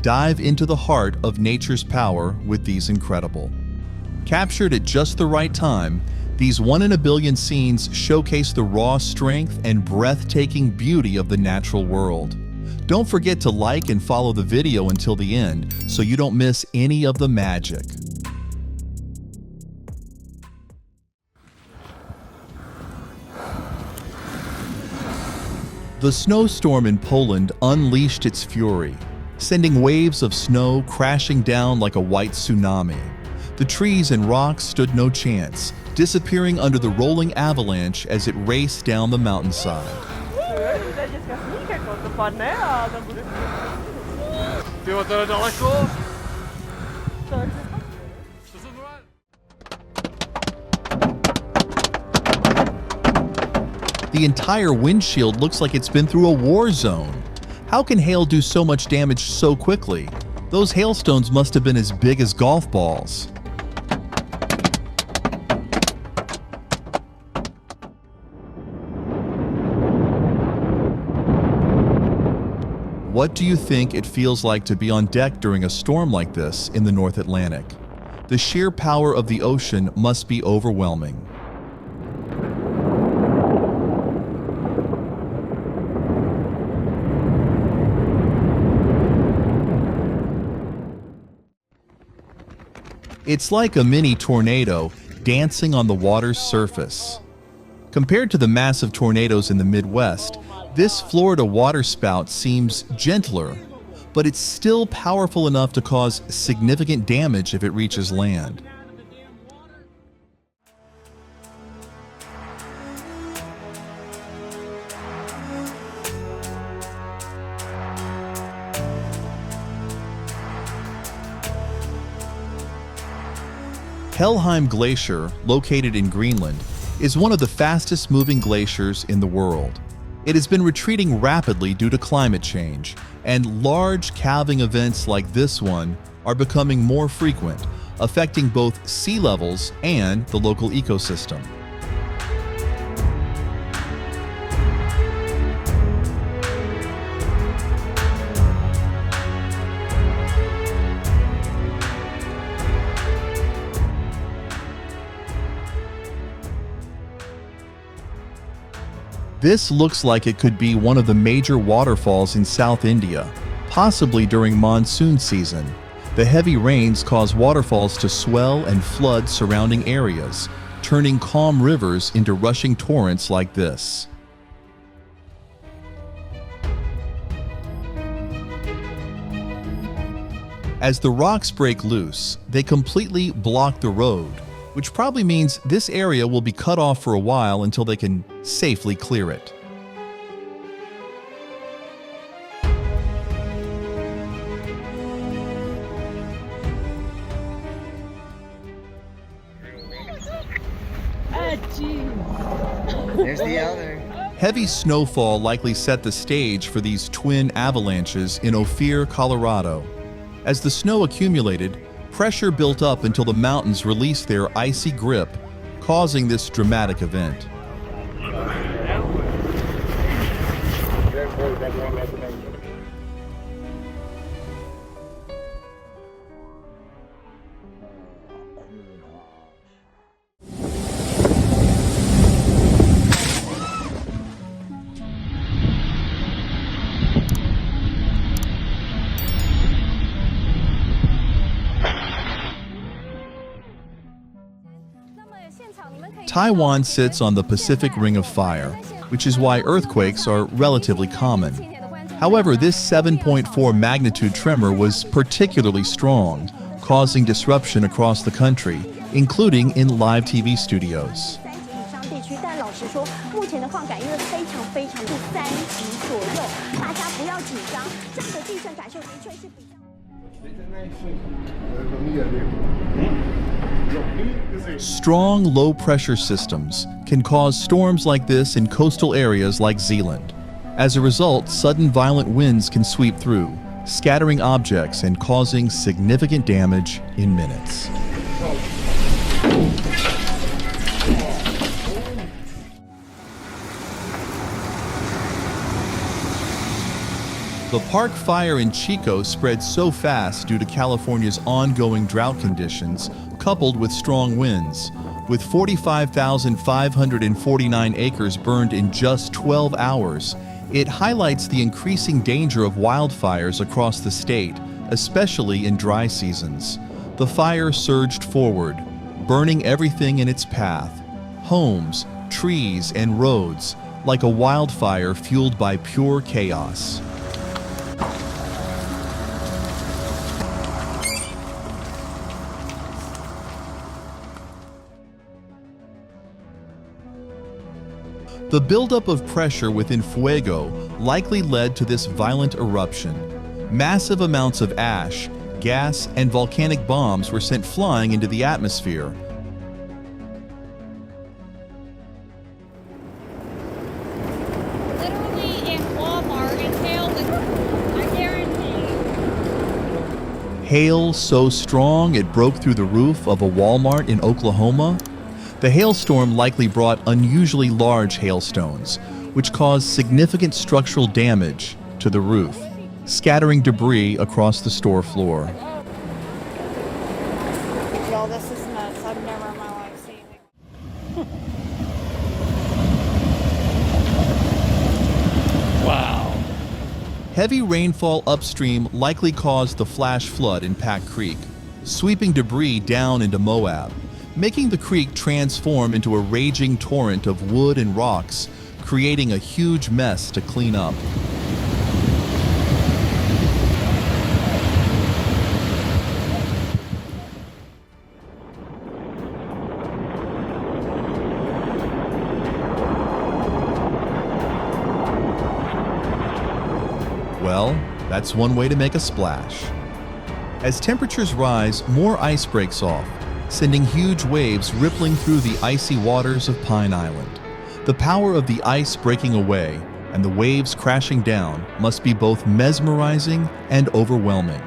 dive into the heart of nature's power with these incredible. Captured at just the right time, these one-in-a-billion scenes showcase the raw strength and breathtaking beauty of the natural world. Don't forget to like and follow the video until the end so you don't miss any of the magic. The snowstorm in Poland unleashed its fury, sending waves of snow crashing down like a white tsunami. The trees and rocks stood no chance, disappearing under the rolling avalanche as it raced down the mountainside. The entire windshield looks like it's been through a war zone. How can hail do so much damage so quickly? Those hailstones must have been as big as golf balls. What do you think it feels like to be on deck during a storm like this in the North Atlantic? The sheer power of the ocean must be overwhelming. It's like a mini tornado dancing on the water's surface. Compared to the massive tornadoes in the Midwest, this Florida waterspout seems gentler, but it's still powerful enough to cause significant damage if it reaches land. Helheim Glacier, located in Greenland, is one of the fastest moving glaciers in the world. It has been retreating rapidly due to climate change, and large calving events like this one are becoming more frequent, affecting both sea levels and the local ecosystem. This looks like it could be one of the major waterfalls in South India, possibly during monsoon season. The heavy rains cause waterfalls to swell and flood surrounding areas, turning calm rivers into rushing torrents like this. As the rocks break loose, they completely block the road, which probably means this area will be cut off for a while until they can safely clear it. There's the other. Heavy snowfall likely set the stage for these twin avalanches in Ophir, Colorado. As the snow accumulated, pressure built up until the mountains released their icy grip, causing this dramatic event. Taiwan sits on the Pacific Ring of Fire, which is why earthquakes are relatively common. However, this 7.4 magnitude tremor was particularly strong, causing disruption across the country, including in live TV studios. Strong low-pressure systems can cause storms like this in coastal areas like Zealand. As a result, sudden violent winds can sweep through, scattering objects and causing significant damage in minutes. The park fire in Chico spread so fast due to California's ongoing drought conditions, coupled with strong winds. With 45,549 acres burned in just 12 hours, it highlights the increasing danger of wildfires across the state, especially in dry seasons. The fire surged forward, burning everything in its path: homes, trees, and roads, like a wildfire fueled by pure chaos. The buildup of pressure within Fuego likely led to this violent eruption. Massive amounts of ash, gas, and volcanic bombs were sent flying into the atmosphere. Literally in Walmart, and hail is, I guarantee. Hail so strong it broke through the roof of a Walmart in Oklahoma. The hailstorm likely brought unusually large hailstones, which caused significant structural damage to the roof, scattering debris across the store floor. Y'all, this is nuts. I've never in my life seen it. Wow. Heavy rainfall upstream likely caused the flash flood in Pack Creek, sweeping debris down into Moab, making the creek transform into a raging torrent of wood and rocks, creating a huge mess to clean up. Well, that's one way to make a splash. As temperatures rise, more ice breaks off, sending huge waves rippling through the icy waters of Pine Island. The power of the ice breaking away and the waves crashing down must be both mesmerizing and overwhelming.